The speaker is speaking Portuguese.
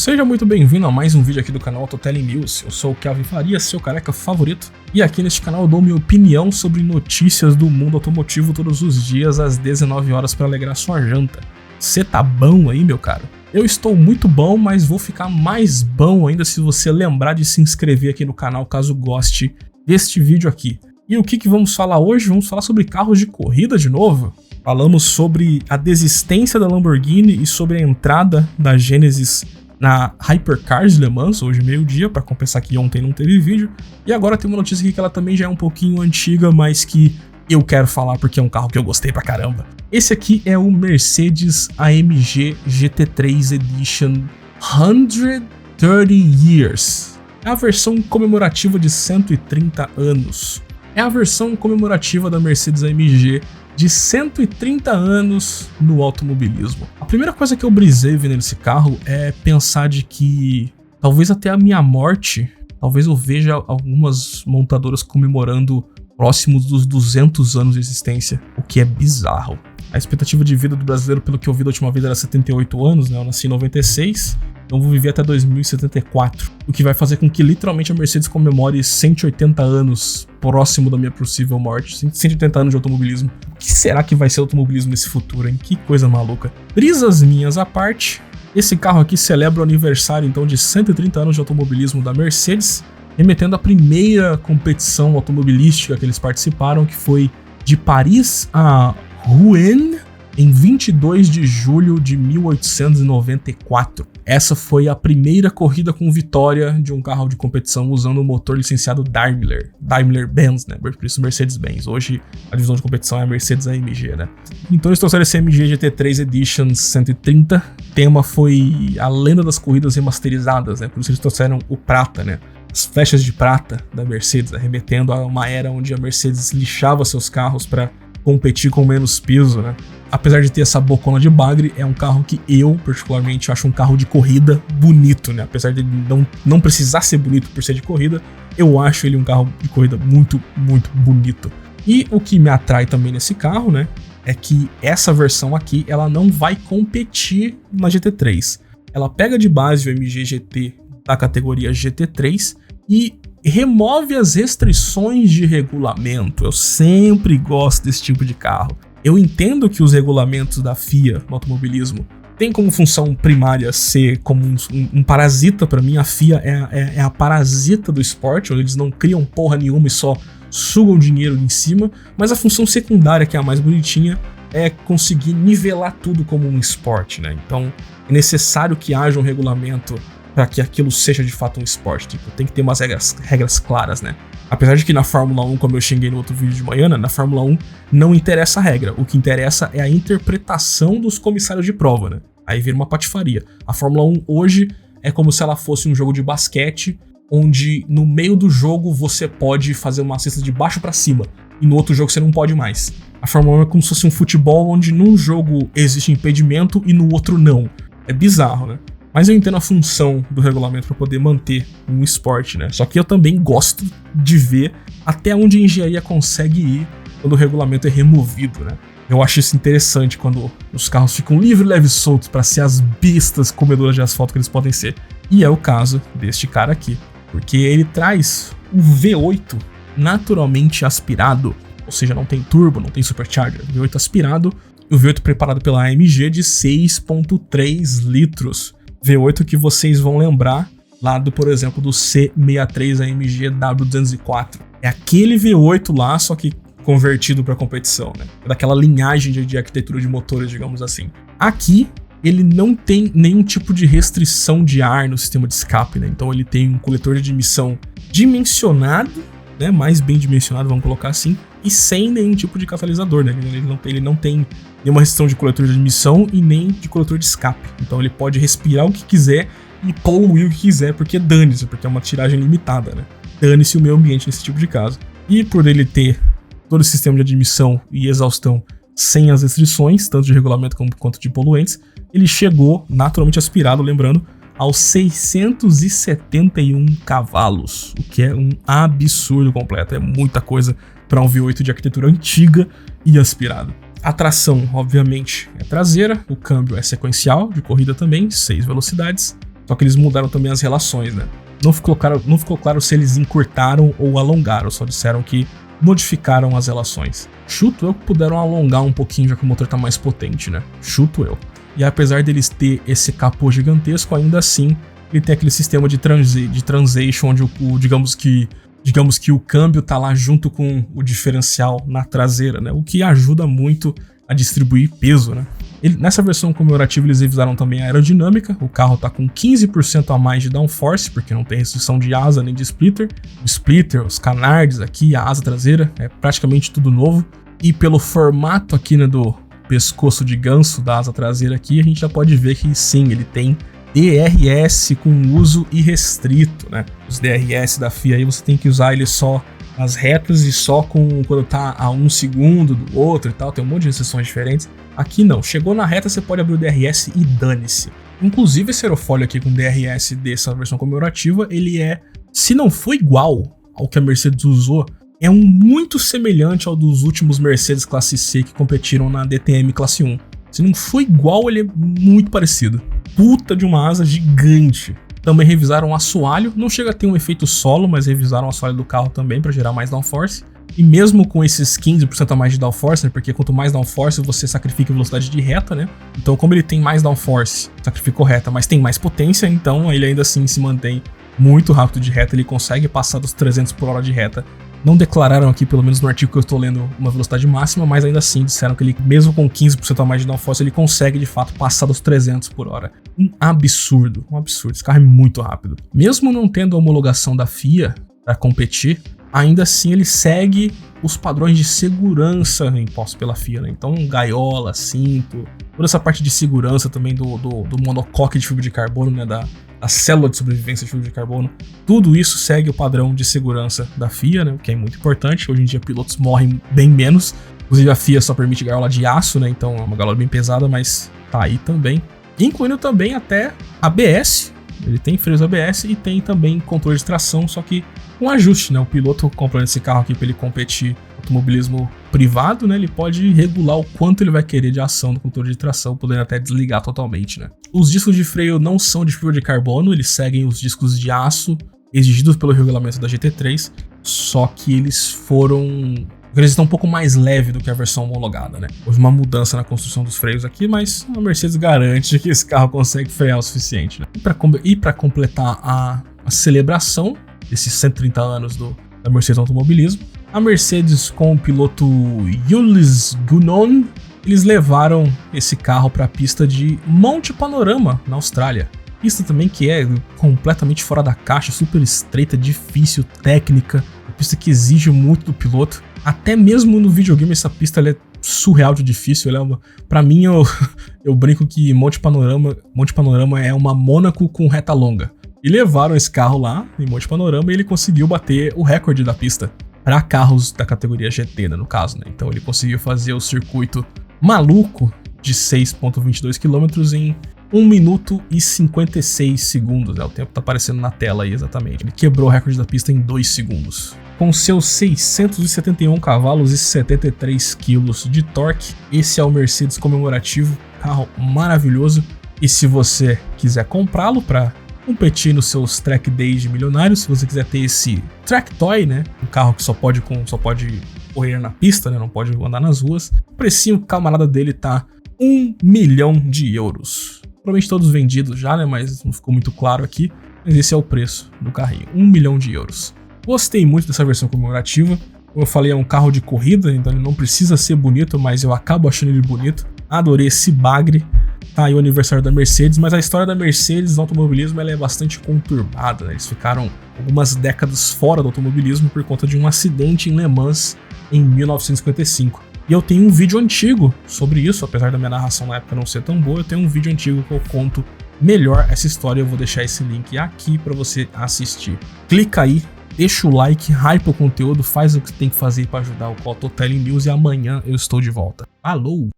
Seja muito bem-vindo a mais um vídeo aqui do canal Autotele News. Eu sou o Kelvin Farias, seu careca favorito, e aqui neste canal eu dou minha opinião sobre notícias do mundo automotivo todos os dias às 19 horas para alegrar sua janta. Cê tá bom aí, meu caro? Eu estou muito bom, mas vou ficar mais bom ainda se você lembrar de se inscrever aqui no canal caso goste deste vídeo aqui. E o que vamos falar hoje? Vamos falar sobre carros de corrida de novo. Falamos sobre a desistência da Lamborghini e sobre a entrada da Genesis na Hypercars Le Mans, hoje meio-dia, para compensar que ontem não teve vídeo. E agora tem uma notícia aqui que ela também já é um pouquinho antiga, mas que eu quero falar porque é um carro que eu gostei pra caramba. Esse aqui é o Mercedes AMG GT3 Edition 130 Years. É a versão comemorativa de 130 anos. É a versão comemorativa da Mercedes AMG de 130 anos no automobilismo. A primeira coisa que eu brisei vendo esse carro é pensar de que talvez até a minha morte, talvez eu veja algumas montadoras comemorando próximos dos 200 anos de existência, o que é bizarro. A expectativa de vida do brasileiro, pelo que eu vi da última vez, era 78 anos, né? Eu nasci em 96, então vou viver até 2074, o que vai fazer com que literalmente a Mercedes comemore 180 anos próximo da minha possível morte, 180 anos de automobilismo. O que será que vai ser automobilismo nesse futuro, hein? Que coisa maluca. Brisas minhas à parte, esse carro aqui celebra o aniversário então de 130 anos de automobilismo da Mercedes, remetendo à primeira competição automobilística que eles participaram, que foi de Paris a Rouen, em 22 de julho de 1894. Essa foi a primeira corrida com vitória de um carro de competição usando o motor licenciado Daimler-Benz, né? Por isso Mercedes-Benz. Hoje a divisão de competição é a Mercedes-AMG, né? Então eles trouxeram esse AMG GT3 Edition 130. O tema foi a lenda das corridas remasterizadas, né? Por isso eles trouxeram o prata, né? As flechas de prata da Mercedes, remetendo a uma era onde a Mercedes lixava seus carros para competir com menos peso, né? Apesar de ter essa bocona de bagre, é um carro que eu, particularmente, acho um carro de corrida bonito, né? Apesar de não precisar ser bonito por ser de corrida, eu acho ele um carro de corrida muito, muito bonito. E o que me atrai também nesse carro, né? É que essa versão aqui, ela não vai competir na GT3. Ela pega de base o MG GT da categoria GT3 e remove as restrições de regulamento. Eu sempre gosto desse tipo de carro. Eu entendo que os regulamentos da FIA no automobilismo têm como função primária ser como um parasita. Para mim, a FIA é a parasita do esporte, onde eles não criam porra nenhuma e só sugam dinheiro em cima, mas a função secundária, que é a mais bonitinha, é conseguir nivelar tudo como um esporte, né? Então, é necessário que haja um regulamento para que aquilo seja de fato um esporte. Tipo, tem que ter umas regras claras, né? Apesar de que na Fórmula 1, como eu xinguei no outro vídeo de manhã, né, na Fórmula 1 não interessa a regra. O que interessa é a interpretação dos comissários de prova, né? Aí vira uma patifaria. A Fórmula 1 hoje é como se ela fosse um jogo de basquete, onde no meio do jogo você pode fazer uma cesta de baixo para cima, e no outro jogo você não pode mais. A Fórmula 1 é como se fosse um futebol, onde num jogo existe impedimento e no outro não. É bizarro, né? Mas eu entendo a função do regulamento para poder manter um esporte, né? Só que eu também gosto de ver até onde a engenharia consegue ir quando o regulamento é removido, né? Eu acho isso interessante quando os carros ficam livre, leve e soltos para ser as bestas comedoras de asfalto que eles podem ser. E é o caso deste cara aqui, porque ele traz o V8 naturalmente aspirado, ou seja, não tem turbo, não tem supercharger, V8 aspirado, e o V8 preparado pela AMG de 6,3 litros. V8 que vocês vão lembrar lá do, por exemplo, do C63 AMG W204. É aquele V8 lá, só que convertido para competição, né? É daquela linhagem de arquitetura de motores, digamos assim. Aqui, ele não tem nenhum tipo de restrição de ar no sistema de escape, né? Então ele tem um coletor de admissão dimensionado, né? Mais bem dimensionado, vamos colocar assim, e sem nenhum tipo de catalisador, né? Ele não tem nenhuma restrição de coletor de admissão e nem de coletor de escape. Então ele pode respirar o que quiser e poluir o que quiser, porque dane-se, porque é uma tiragem limitada, né? Dane-se o meio ambiente nesse tipo de caso. E por ele ter todo o sistema de admissão e exaustão sem as restrições, tanto de regulamento quanto de poluentes, ele chegou naturalmente aspirado, lembrando, aos 671 cavalos, o que é um absurdo completo, é muita coisa para um V8 de arquitetura antiga e aspirado. A tração, obviamente, é traseira, o câmbio é sequencial, de corrida também, 6 velocidades. Só que eles mudaram também as relações, né? Não ficou claro se eles encurtaram ou alongaram, só disseram que modificaram as relações. Chuto eu que puderam alongar um pouquinho, já que o motor tá mais potente, né? Chuto eu. E apesar deles ter esse capô gigantesco, ainda assim, ele tem aquele sistema de transition, onde digamos que o câmbio tá lá junto com o diferencial na traseira, né? O que ajuda muito a distribuir peso, né? Nessa versão comemorativa eles revisaram também a aerodinâmica, o carro tá com 15% a mais de downforce, porque não tem restrição de asa nem de splitter. O splitter, os canards aqui, a asa traseira, é praticamente tudo novo. E pelo formato aqui, né, do pescoço de ganso da asa traseira aqui, a gente já pode ver que sim, ele tem DRS com uso irrestrito, né? Os DRS da FIA aí você tem que usar ele só nas retas e só quando tá a 1 segundo do outro e tal, tem um monte de restrições diferentes. Aqui não, chegou na reta você pode abrir o DRS e dane-se. Inclusive esse aerofólio aqui com DRS dessa versão comemorativa, ele é, se não for igual ao que a Mercedes usou, é muito semelhante ao dos últimos Mercedes Classe C que competiram na DTM Classe 1. Se não for igual, ele é muito parecido. Puta de uma asa gigante. Também revisaram o assoalho, não chega a ter um efeito solo, mas revisaram o assoalho do carro também para gerar mais downforce. E mesmo com esses 15% a mais de downforce, né, porque quanto mais downforce você sacrifica a velocidade de reta, né? Então como ele tem mais downforce, sacrificou reta, mas tem mais potência, então ele ainda assim se mantém muito rápido de reta, ele consegue passar dos 300 por hora de reta. Não declararam aqui, pelo menos no artigo que eu estou lendo, uma velocidade máxima, mas ainda assim disseram que ele, mesmo com 15% a mais de downforce, ele consegue de fato passar dos 300 por hora. Um absurdo. Esse carro é muito rápido. Mesmo não tendo a homologação da FIA para competir, ainda assim ele segue os padrões de segurança impostos pela FIA, né? Então gaiola, cinto, toda essa parte de segurança também do monocoque de fibra de carbono, né? A célula de sobrevivência de fibra de carbono, tudo isso segue o padrão de segurança da FIA, né, o que é muito importante. Hoje em dia pilotos morrem bem menos, inclusive a FIA só permite gaiola de aço, né, então é uma gaiola bem pesada, mas tá aí também. Incluindo também até ABS, ele tem freios ABS e tem também controle de tração, só que com ajuste, né, o piloto comprando esse carro aqui para ele competir automobilismo privado, né, ele pode regular o quanto ele vai querer de ação do controle de tração, podendo até desligar totalmente, né. Os discos de freio não são de fibra de carbono, eles seguem os discos de aço exigidos pelo regulamento da GT3, só que eles estão um pouco mais leve do que a versão homologada, né. Houve uma mudança na construção dos freios aqui, mas a Mercedes garante que esse carro consegue frear o suficiente, né. E para completar a celebração desses 130 anos da Mercedes Automobilismo, a Mercedes com o piloto Jules Gounon, eles levaram esse carro para a pista de Monte Panorama, na Austrália. Pista também que é completamente fora da caixa, super estreita, difícil, técnica, uma pista que exige muito do piloto. Até mesmo no videogame essa pista ela é surreal de difícil. Para mim, eu brinco que Monte Panorama é uma Mônaco com reta longa. E levaram esse carro lá em Monte Panorama e ele conseguiu bater o recorde da pista para carros da categoria GT, né, no caso, né? Então ele conseguiu fazer o circuito maluco de 6,22 km em 1 minuto e 56 segundos, né? O tempo tá aparecendo na tela aí exatamente. Ele quebrou o recorde da pista em 2 segundos. Com seus 671 cavalos e 73 kg de torque, esse é o Mercedes comemorativo, carro maravilhoso. E se você quiser comprá-lo para competir nos seus track days de milionários, se você quiser ter esse track toy, né, um carro que só pode correr na pista, né, não pode andar nas ruas, o precinho camarada dele tá 1 milhão de euros. Provavelmente todos vendidos já, né, mas não ficou muito claro aqui, mas esse é o preço do carrinho, 1 milhão de euros. Gostei muito dessa versão comemorativa, como eu falei, é um carro de corrida, então ele não precisa ser bonito, mas eu acabo achando ele bonito. Adorei esse bagre. Tá aí o aniversário da Mercedes, mas a história da Mercedes no automobilismo ela é bastante conturbada, né? Eles ficaram algumas décadas fora do automobilismo por conta de um acidente em Le Mans em 1955. E eu tenho um vídeo antigo sobre isso, apesar da minha narração na época não ser tão boa, eu tenho um vídeo antigo que eu conto melhor essa história, eu vou deixar esse link aqui para você assistir. Clica aí, deixa o like, hype o conteúdo, faz o que tem que fazer para ajudar o Auto Telling News e amanhã eu estou de volta. Falou!